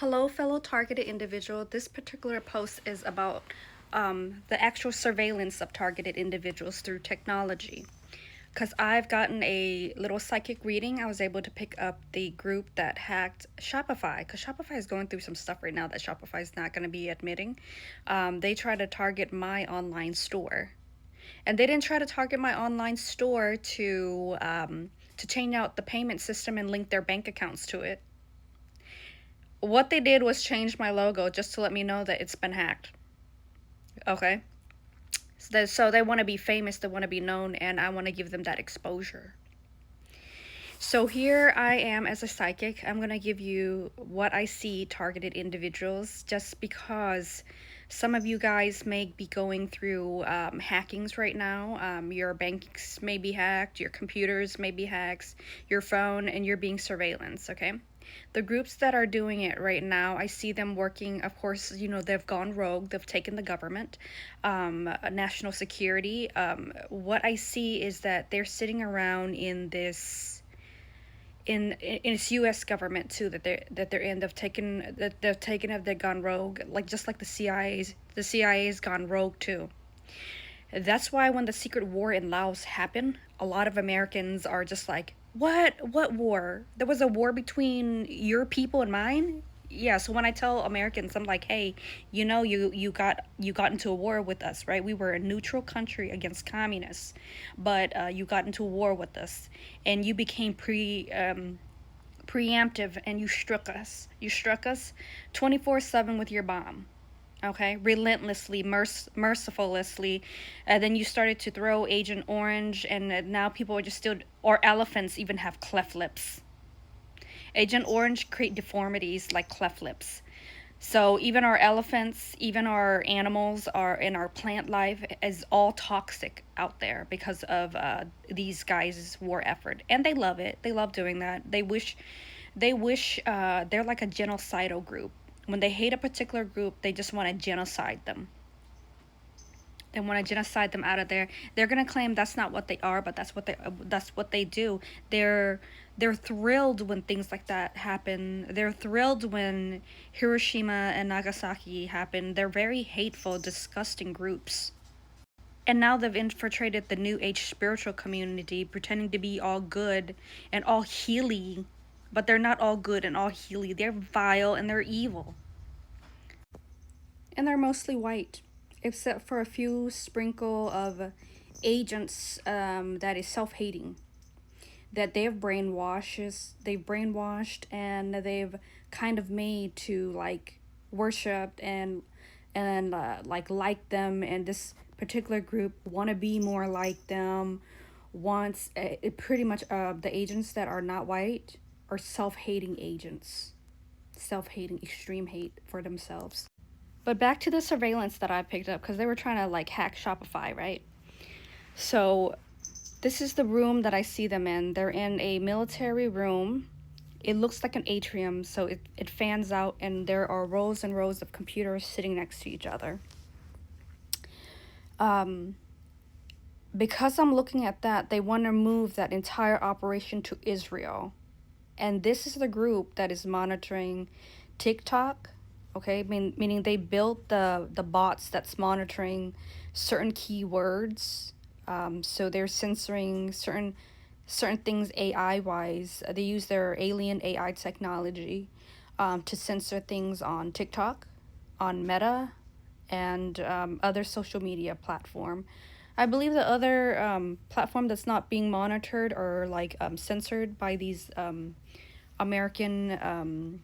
Hello, fellow targeted individual. This particular post is about the actual surveillance of targeted individuals through technology. Because I've gotten a little psychic reading, I was able to pick up the group that hacked Shopify. Because Shopify is going through some stuff right now that Shopify is not going to be admitting. They try to target my online store, and they didn't try to target my online store to change out the payment system and link their bank accounts to it. What they did was change my logo just to let me know that it's been hacked. Okay? So they want to be famous, they want to be known, and I want to give them that exposure. So here I am as a psychic. I'm going to give you what I see targeted individuals just because some of you guys may be going through hackings right now. Your banks may be hacked, your computers may be hacked, your phone, and you're being surveillance, okay? The groups that are doing it right now, I see them working. Of course, they've gone rogue, they've taken the government, national security. What I see is that they're sitting around in this in its U.S. government too, that they're in. They've gone rogue, like just like the CIA's gone rogue too. That's why when the secret war in Laos happened, a lot of Americans are just like, what war? There was a war between your people and mine? Yeah, so when I tell Americans, I'm like, hey, you got into a war with us, right? We were a neutral country against communists, but you got into a war with us, and you became preemptive, and you struck us. You struck us 24/7 with your bomb, okay, relentlessly, mercilessly. And then you started to throw Agent Orange, and now people are just still, or elephants even have cleft lips. Agent Orange create deformities like cleft lips. So even our elephants, even our animals, are in our plant life is all toxic out there because of these guys' war effort, and they love it. They love doing that. They wish they're like a genocidal group. When they hate a particular group, they just want to genocide them. They want to genocide them out of there. They're gonna claim that's not what they are, but that's what they do. They're thrilled when things like that happen. They're thrilled when Hiroshima and Nagasaki happen. They're very hateful, disgusting groups. And now they've infiltrated the New Age spiritual community, pretending to be all good and all healy, but they're not all good and all healy. They're vile and they're evil. And they're mostly white, except for a few sprinkle of agents that is self-hating, that they've brainwashed and they've kind of made to like worship and like them, and this particular group want to be more like them. Wants pretty much the agents that are not white are self-hating agents, self-hating, extreme hate for themselves. But back to the surveillance that I picked up, because they were trying to like hack Shopify, right? So this is the room that I see them in. They're in a military room. It looks like an atrium, so it fans out, and there are rows and rows of computers sitting next to each other. Um, because I'm looking at that, they want to move that entire operation to Israel. And this is the group that is monitoring TikTok, okay? Meaning they built the bots that's monitoring certain keywords. So they're censoring certain things AI wise. They use their alien AI technology to censor things on TikTok, on Meta, and other social media platform. I believe the other platform that's not being monitored or like censored by these American,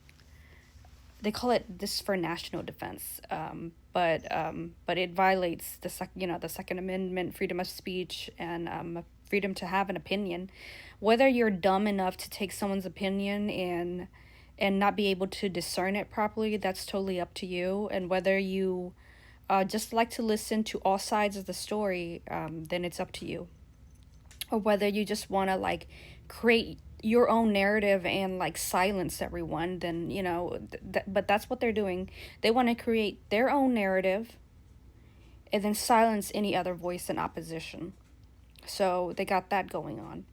they call it this for national defense, but it violates the Second Amendment, freedom of speech, and freedom to have an opinion. Whether you're dumb enough to take someone's opinion and not be able to discern it properly, that's totally up to you. And whether you just like to listen to all sides of the story, then it's up to you. Or whether you just want to like create your own narrative and like silence everyone, then but that's what they're doing. They want to create their own narrative and then silence any other voice in opposition. So they got that going on.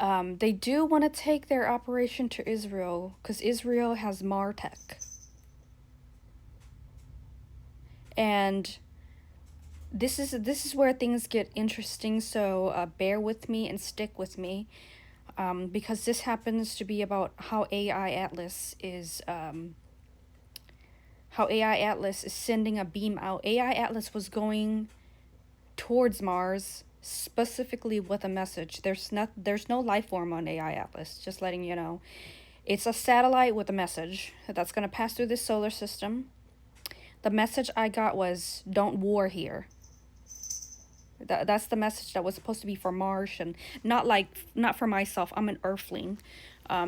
They do want to take their operation to Israel because Israel has Martech. And this is where things get interesting, so bear with me and stick with me, because this happens to be about how AI Atlas is sending a beam out. AI Atlas was going towards Mars specifically with a message. There's no life form on AI Atlas, just letting you know. It's a satellite with a message that's going to pass through this solar system. The message I got was, don't war here. That's the message that was supposed to be for Martian, not for myself. I'm an Earthling,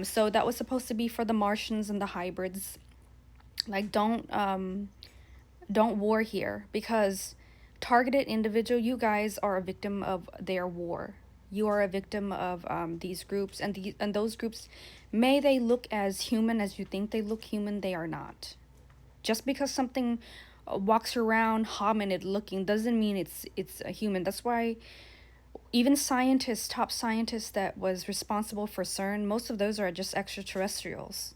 so that was supposed to be for the Martians and the hybrids. Like, don't war here, because targeted individual, you guys are a victim of their war. You are a victim of these groups, and those groups, may they look as human as you think they look human, they are not. Just because something walks around hominid looking doesn't mean it's a human. That's why even scientists, top scientists that was responsible for CERN, most of those are just extraterrestrials.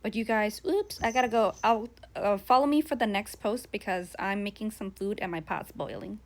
But you guys, oops, I gotta go. I'll follow me for the next post because I'm making some food and my pot's boiling.